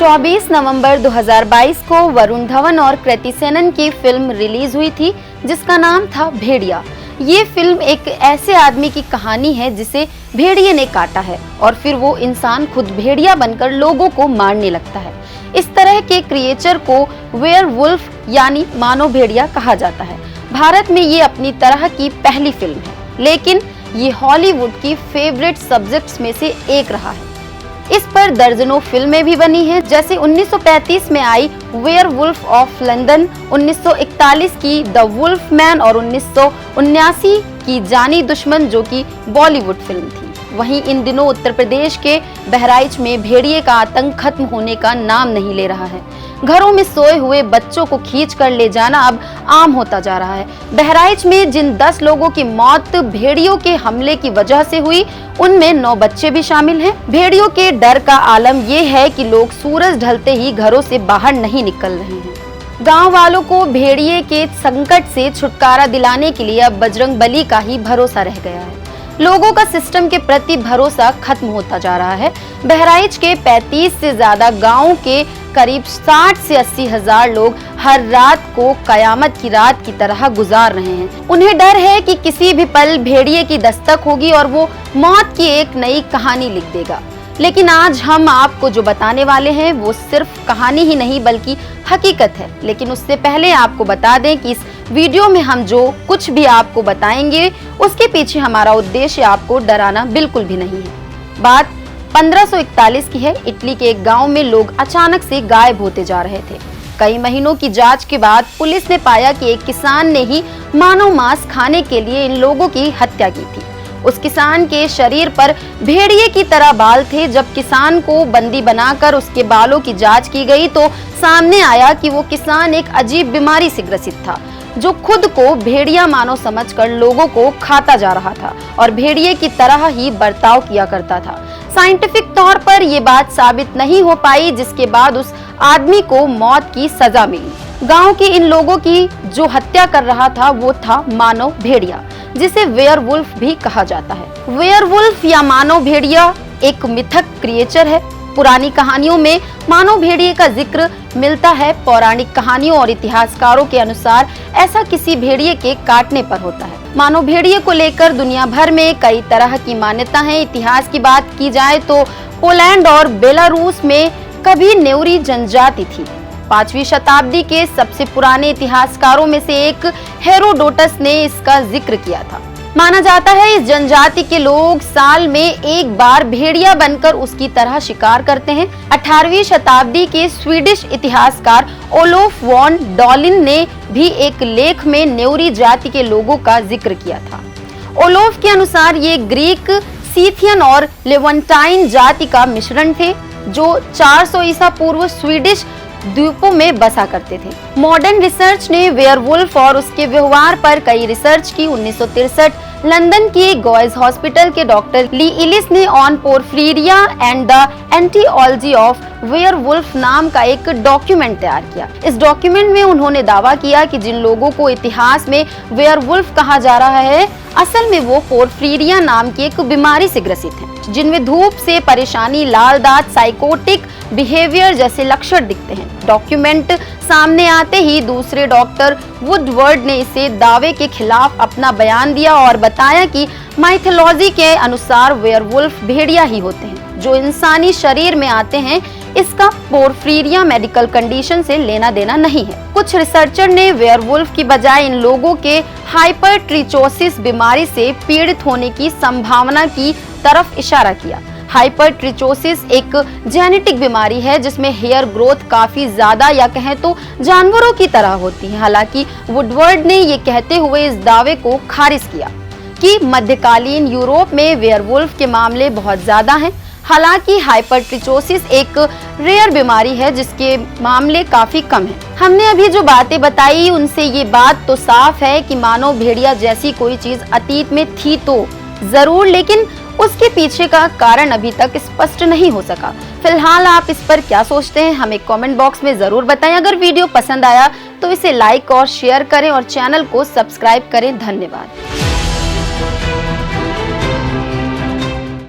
24 नवंबर 2022 को वरुण धवन और कृति सेनन की फिल्म रिलीज हुई थी जिसका नाम था भेड़िया। ये फिल्म एक ऐसे आदमी की कहानी है जिसे भेड़िए ने काटा है और फिर वो इंसान खुद भेड़िया बनकर लोगों को मारने लगता है। इस तरह के क्रिएचर को वेयरवुल्फ यानी मानव भेड़िया कहा जाता है। भारत में ये अपनी तरह की पहली फिल्म है, लेकिन ये हॉलीवुड की फेवरेट सब्जेक्ट्स में से एक रहा है। इस पर दर्जनों फिल्में भी बनी हैं, जैसे 1935 में आई वेयरवुल्फ ऑफ लंदन, 1941 की द वुल्फ मैन और 1979 की जानी दुश्मन जो कि बॉलीवुड फिल्म थी। वहीं इन दिनों उत्तर प्रदेश के बहराइच में भेड़िए का आतंक खत्म होने का नाम नहीं ले रहा है। घरों में सोए हुए बच्चों को खींच कर ले जाना अब आम होता जा रहा है। बहराइच में जिन 10 लोगों की मौत भेड़ियों के हमले की वजह से हुई, उनमें 9 बच्चे भी शामिल हैं। भेड़ियों के डर का आलम ये है कि लोग सूरज ढलते ही घरों से बाहर नहीं निकल रहे हैं। गांव वालों को भेड़िए के संकट से छुटकारा दिलाने के लिए अब बजरंग बली का ही भरोसा रह गया है। लोगों का सिस्टम के प्रति भरोसा खत्म होता जा रहा है। बहराइच के 35 से ज्यादा गांवों के करीब 60 से 80 हजार लोग हर रात को कयामत की रात की तरह गुजार रहे हैं। उन्हें डर है कि किसी भी पल भेड़िए की दस्तक होगी और वो मौत की एक नई कहानी लिख देगा। लेकिन आज हम आपको जो बताने वाले हैं वो सिर्फ कहानी ही नहीं बल्कि हकीकत है। लेकिन उससे पहले आपको बता दें कि इस वीडियो में हम जो कुछ भी आपको बताएंगे उसके पीछे हमारा उद्देश्य आपको डराना बिल्कुल भी नहीं है। बात 1541 की है। इटली के एक गांव में लोग अचानक से गायब होते जा रहे थे। कई महीनों की जांच के बाद पुलिस ने पाया कि एक किसान ने ही मानव मांस खाने के लिए इन लोगों की हत्या की थी। उस किसान के शरीर पर भेड़िए की तरह बाल थे। जब किसान को बंदी बनाकर उसके बालों की जांच की गई तो सामने आया कि वो किसान एक अजीब बीमारी से ग्रसित था, जो खुद को भेड़िया मानव समझकर लोगों को खाता जा रहा था और भेड़िए की तरह ही बर्ताव किया करता था। साइंटिफिक तौर पर यह बात साबित नहीं हो पाई, जिसके बाद उस आदमी को मौत की सजा मिली। गांव के इन लोगों की जो हत्या कर रहा था वो था मानव भेड़िया, जिसे वेयरवुल्फ भी कहा जाता है। वेयरवुल्फ या मानव भेड़िया एक मिथक क्रिएचर है। पुरानी कहानियों में मानव भेड़िए का जिक्र मिलता है। पौराणिक कहानियों और इतिहासकारों के अनुसार ऐसा किसी भेड़िए के काटने पर होता है। मानव भेड़िए को लेकर दुनिया भर में कई तरह की मान्यता है। इतिहास की बात की जाए तो पोलैंड और बेलारूस में कभी नेउरी जनजाति थी। 5वीं शताब्दी के सबसे पुराने इतिहासकारों में से एक हेरोडोटस ने इसका जिक्र किया था। माना जाता है इस जनजाति के लोग साल में एक बार भेड़िया बनकर उसकी तरह शिकार करते हैं। 18वीं शताब्दी के स्वीडिश इतिहासकार ओलोफ वॉन डॉलिन ने भी एक लेख में नेउरी जाति के लोगों का जिक्र किया था। ओलोफ के अनुसार ये ग्रीक, सीथियन और लेवेंटाइन जाति का मिश्रण थे, जो 400 ईसा पूर्व स्वीडिश द्वीपों में बसा करते थे। मॉडर्न रिसर्च ने वेयरवुल्फ और उसके व्यवहार पर कई रिसर्च की। 1963 लंदन के गॉयज हॉस्पिटल के डॉक्टर ली इलिस ने on porphyria and the aetiology of werewolf नाम का एक डॉक्यूमेंट तैयार किया। इस डॉक्यूमेंट में उन्होंने दावा किया कि जिन लोगों को इतिहास में वेयरवुल्फ कहा जा रहा है, असल में वो पोर्फिरिया नाम की एक बीमारी से ग्रसित हैं, जिनमें धूप से परेशानी, लाल दांत, साइकोटिक बिहेवियर जैसे लक्षण दिखते हैं। डॉक्यूमेंट सामने आते ही दूसरे डॉक्टर वुडवर्ड ने इसे दावे के खिलाफ अपना बयान दिया और बताया कि माइथोलॉजी के अनुसार वेयरवुल्फ भेड़िया ही होते हैं जो इंसानी शरीर में आते हैं। इसका पोर्फिरिया मेडिकल कंडीशन से लेना देना नहीं है। कुछ रिसर्चर ने वेयरवुल्फ की बजाय इन लोगों के हाइपरट्रिचोसिस बीमारी से पीड़ित होने की संभावना की तरफ इशारा किया। हाइपरट्रिचोसिस एक जेनेटिक बीमारी है जिसमें हेयर ग्रोथ काफी ज्यादा या कहें तो जानवरों की तरह होती है। हालांकि वुडवर्ड ने ये कहते हुए इस दावे को खारिज किया कि मध्यकालीन यूरोप में वेयरवुल्फ के मामले बहुत ज्यादा हैं। हालांकि हाइपरट्रिचोसिस एक रेयर बीमारी है जिसके मामले काफी कम हैं। हमने अभी जो बातें बताई उनसे ये बात तो साफ है कि मानव भेड़िया जैसी कोई चीज अतीत में थी तो जरूर, लेकिन उसके पीछे का कारण अभी तक स्पष्ट नहीं हो सका। फिलहाल आप इस पर क्या सोचते हैं हमें कमेंट बॉक्स में जरूर बताएं। अगर वीडियो पसंद आया तो इसे लाइक और शेयर करें और चैनल को सब्सक्राइब करें। धन्यवाद।